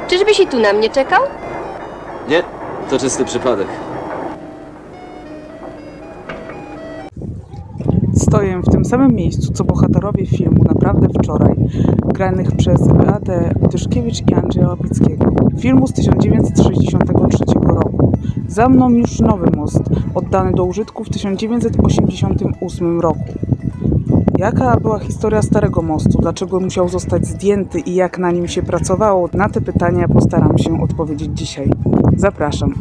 Czyżbyś i tu na mnie czekał? Nie, to czysty przypadek. Stoję w tym samym miejscu, co bohaterowie filmu Naprawdę wczoraj, granych przez Beatę Tyszkiewicz i Andrzeja Łapickiego. Filmu z 1963 roku. Za mną już nowy most, oddany do użytku w 1988 roku. Jaka była historia Starego Mostu? Dlaczego musiał zostać zdjęty i jak na nim się pracowało? Na te pytania postaram się odpowiedzieć dzisiaj. Zapraszam.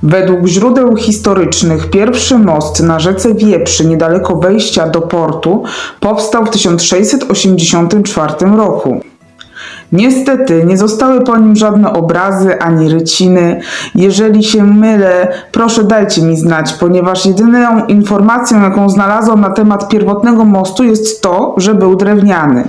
Według źródeł historycznych pierwszy most na rzece Wieprzy, niedaleko wejścia do portu, powstał w 1684 roku. Niestety nie zostały po nim żadne obrazy ani ryciny. Jeżeli się mylę, proszę dajcie mi znać, ponieważ jedyną informacją, jaką znalazłam na temat pierwotnego mostu, jest to, że był drewniany.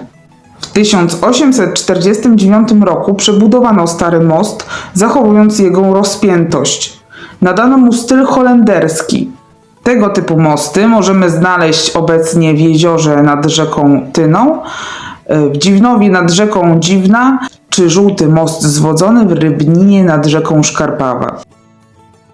W 1849 roku przebudowano Stary Most, zachowując jego rozpiętość. Nadano mu styl holenderski. Tego typu mosty możemy znaleźć obecnie w jeziorze nad rzeką Tyną, w Dziwnowie nad rzeką Dziwna, czy żółty most zwodzony w Rybninie nad rzeką Szkarpawa.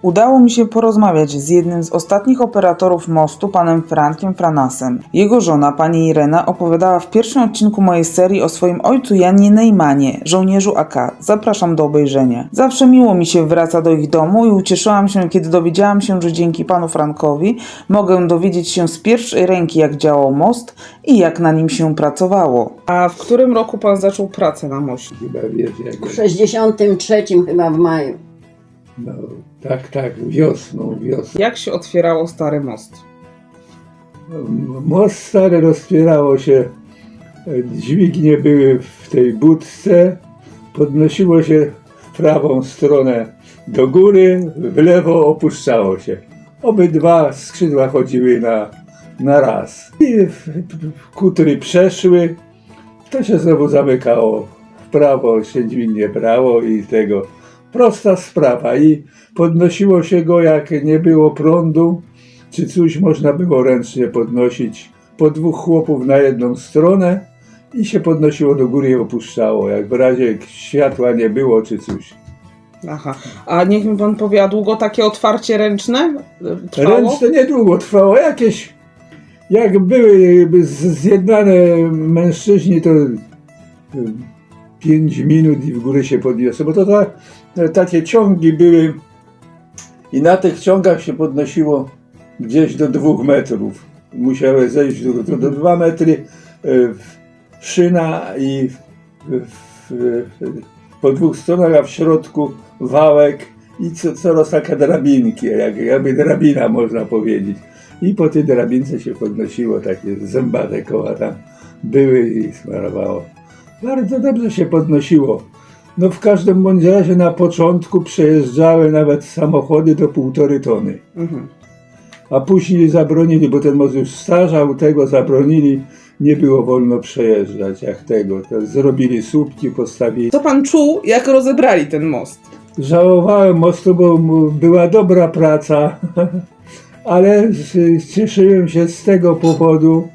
Udało mi się porozmawiać z jednym z ostatnich operatorów mostu, panem Frankiem Franasem. Jego żona, pani Irena, opowiadała w pierwszym odcinku mojej serii o swoim ojcu Janie Neymanie, żołnierzu AK. Zapraszam do obejrzenia. Zawsze miło mi się wraca do ich domu i ucieszyłam się, kiedy dowiedziałam się, że dzięki panu Frankowi mogę dowiedzieć się z pierwszej ręki, jak działał most i jak na nim się pracowało. A w którym roku pan zaczął pracę na moście? Chyba wiesz, jak... W 63 chyba w maju. No, tak, wiosną. Jak się otwierało Stary Most? Most stary rozpierało się, dźwignie były w tej budce, podnosiło się w prawą stronę do góry, w lewo opuszczało się. Obydwa skrzydła chodziły na raz. I kutry przeszły, to się znowu zamykało. W prawo się dźwignię brało i tego. Prosta sprawa i podnosiło się go, jak nie było prądu, czy coś można było ręcznie podnosić. Po dwóch chłopów na jedną stronę i się podnosiło do góry i opuszczało, jak w razie światła nie było, czy coś. Aha, a niech mi pan powie, a długo takie otwarcie ręczne trwało? Ręczne niedługo trwało, jakieś, jak były zjednane mężczyźni, to 5 minut i w górę się podniosło, bo to takie ciągi były i na tych ciągach się podnosiło gdzieś do 2 metrów. Musiały zejść do 2 metry szyna i po 2 stronach, a w środku wałek i coraz takie drabinki, jakby drabina można powiedzieć. I po tej drabince się podnosiło, takie zębate koła tam były i smarowało. Bardzo dobrze się podnosiło. No w każdym bądź razie na początku przejeżdżały nawet samochody do 1,5 tony. A później zabronili, bo ten most już starzał, tego zabronili, nie było wolno przejeżdżać jak tego. To zrobili słupki, postawili. Co pan czuł, jak rozebrali ten most? Żałowałem mostu, bo była dobra praca, ale cieszyłem się z tego powodu,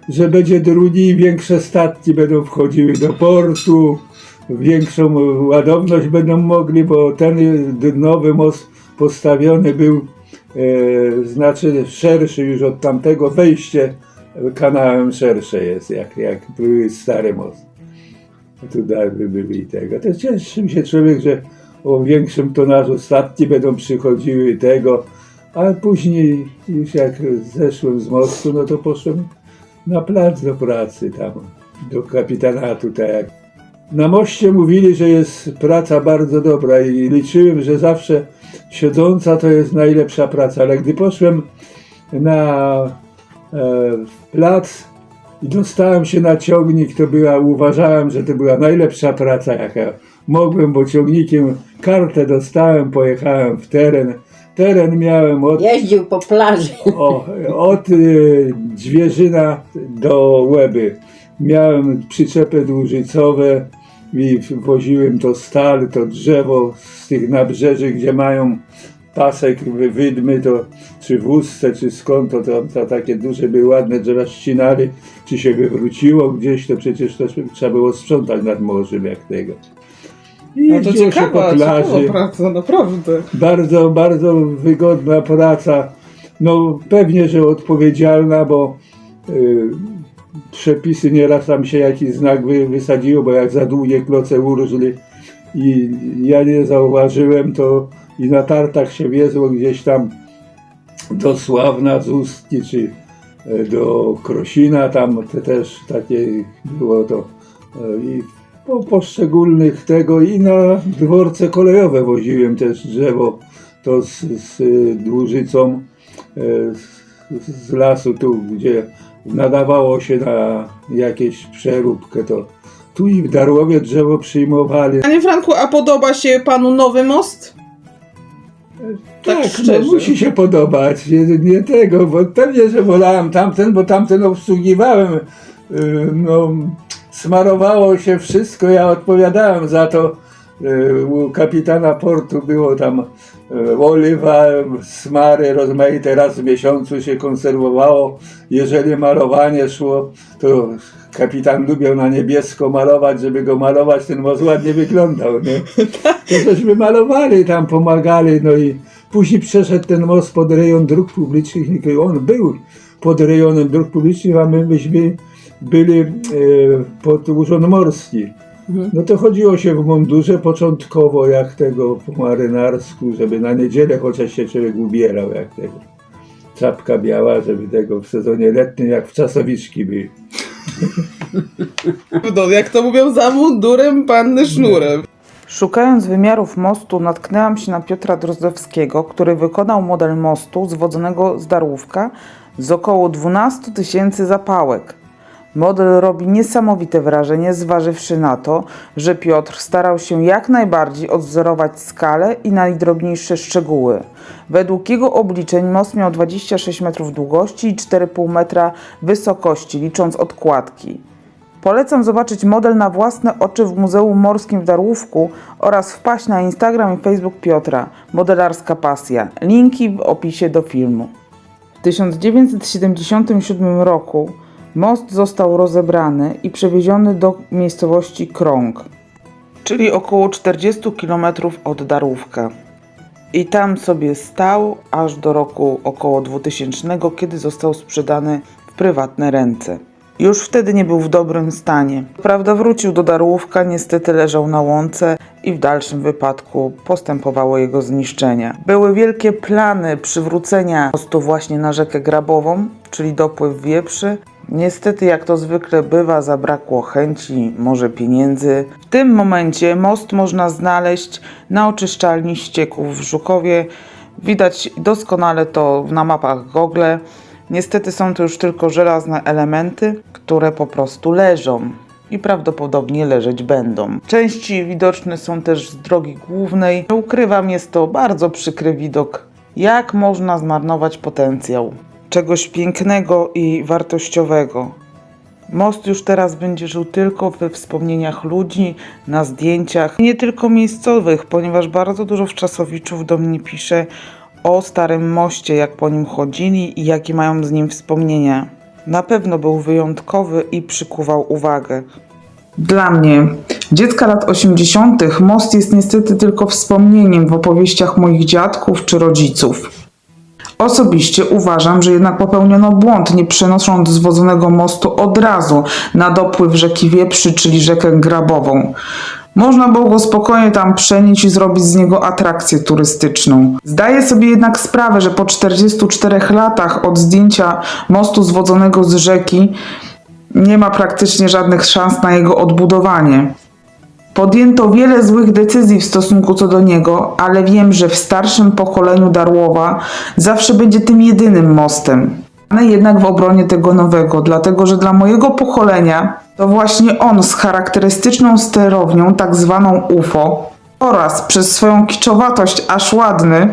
że będzie drugi i większe statki będą wchodziły do portu, większą ładowność będą mogli, bo ten nowy most postawiony był, znaczy szerszy już od tamtego, wejście kanałem szersze jest, jak były Stary Most. Tutaj były i tego. To cieszy się człowiek, że o większym tonażu statki będą przychodziły i tego, ale później już jak zeszłem z mostu, no to poszłem na plac do pracy tam, do kapitanatu, tak jak. Na moście mówili, że jest praca bardzo dobra i liczyłem, że zawsze siedząca to jest najlepsza praca, ale gdy poszłem na plac i dostałem się na ciągnik, to uważałem, że to była najlepsza praca, jaka mogłem, bo ciągnikiem kartę dostałem, pojechałem w teren. Teren miałem Jeździł po plaży. Od Dźwierzyna do Łeby. Miałem przyczepy dłużycowe i woziłem to stal, to drzewo z tych nabrzeży, gdzie mają pasek wydmy, to czy w Ustce, czy skąd, to takie duże były, ładne drzewa ścinali, czy się wywróciło gdzieś, to przecież to trzeba było sprzątać nad morzem jak tego. I No to jeździło się po ciekawa plaży. praca, naprawdę. Bardzo, bardzo wygodna praca. No pewnie, że odpowiedzialna, bo przepisy nieraz tam się jakiś znak wysadziło, bo jak za długie kloce urżli i ja nie zauważyłem, to i na tartach się wiezło gdzieś tam do Sławna z Ustki, czy do Krosina, tam też takie było to. I po poszczególnych tego i na dworce kolejowe woziłem też drzewo, to z dłużycą z lasu tu, gdzie nadawało się na jakieś przeróbkę, to tu i w Darłowie drzewo przyjmowali. Panie Franku, a podoba się panu nowy most? Tak szczerze. No musi się podobać, nie tego, bo pewnie, że wolałem tamten, bo tamten obsługiwałem, no smarowało się wszystko, ja odpowiadałem za to, u kapitana portu było tam oliwa, smary rozmaite, raz w miesiącu się konserwowało, jeżeli malowanie szło, to kapitan lubił na niebiesko malować, żeby go malować, ten most ładnie wyglądał, nie? To żeśmy malowali, tam pomagali, no i później przeszedł ten most pod rejon dróg publicznych, on był pod rejonem dróg publicznych, a myśmy byli pod Urząd Morski. No to chodziło się w mundurze początkowo, jak tego po marynarsku, żeby na niedzielę chociaż się człowiek ubierał, jak tego. Czapka biała, żeby tego w sezonie letnim, jak w czasowiczki były. No, jak to mówią, za mundurem panny sznurem. Szukając wymiarów mostu, natknęłam się na Piotra Drozdowskiego, który wykonał model mostu zwodzonego z Darłówka z około 12 000 zapałek. Model robi niesamowite wrażenie, zważywszy na to, że Piotr starał się jak najbardziej odwzorować skalę i najdrobniejsze szczegóły. Według jego obliczeń most miał 26 metrów długości i 4,5 metra wysokości, licząc odkładki. Polecam zobaczyć model na własne oczy w Muzeum Morskim w Darłówku oraz wpaść na Instagram i Facebook Piotra, modelarska pasja. Linki w opisie do filmu. W 1977 roku most został rozebrany i przewieziony do miejscowości Krąg, czyli około 40 km od Darłówka. I tam sobie stał aż do roku około 2000, kiedy został sprzedany w prywatne ręce. Już wtedy nie był w dobrym stanie. Prawda, wrócił do Darłówka, niestety leżał na łące i w dalszym wypadku postępowało jego zniszczenie. Były wielkie plany przywrócenia mostu właśnie na rzekę Grabową, czyli dopływ Wieprzy. Niestety, jak to zwykle bywa, zabrakło chęci, może pieniędzy. W tym momencie most można znaleźć na oczyszczalni ścieków w Żukowie. Widać doskonale to na mapach Google. Niestety są to już tylko żelazne elementy, które po prostu leżą i prawdopodobnie leżeć będą. Części widoczne są też z drogi głównej. Nie ukrywam, jest to bardzo przykry widok, jak można zmarnować potencjał czegoś pięknego i wartościowego. Most już teraz będzie żył tylko we wspomnieniach ludzi, na zdjęciach, nie tylko miejscowych, ponieważ bardzo dużo wczasowiczów do mnie pisze o Starym Moście, jak po nim chodzili i jakie mają z nim wspomnienia. Na pewno był wyjątkowy i przykuwał uwagę. Dla mnie, dziecka lat 80., most jest niestety tylko wspomnieniem w opowieściach moich dziadków czy rodziców. Osobiście uważam, że jednak popełniono błąd, nie przenosząc zwodzonego mostu od razu na dopływ rzeki Wieprzy, czyli rzekę Grabową. Można było go spokojnie tam przenieść i zrobić z niego atrakcję turystyczną. Zdaję sobie jednak sprawę, że po 44 latach od zdjęcia mostu zwodzonego z rzeki nie ma praktycznie żadnych szans na jego odbudowanie. Podjęto wiele złych decyzji w stosunku co do niego, ale wiem, że w starszym pokoleniu Darłowa zawsze będzie tym jedynym mostem. Ale jednak w obronie tego nowego, dlatego że dla mojego pokolenia to właśnie on z charakterystyczną sterownią, tak zwaną UFO, oraz przez swoją kiczowatość aż ładny,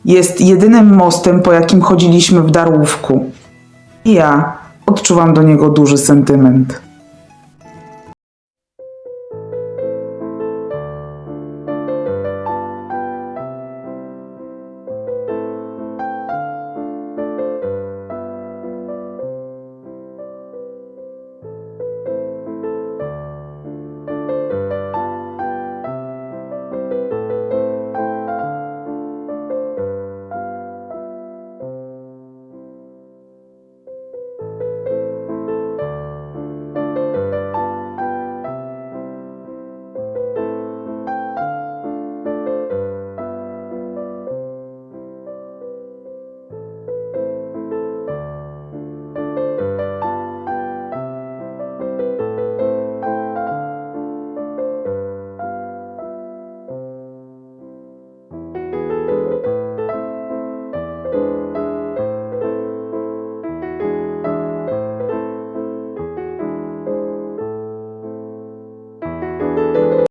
jest jedynym mostem, po jakim chodziliśmy w Darłówku. I ja odczuwam do niego duży sentyment.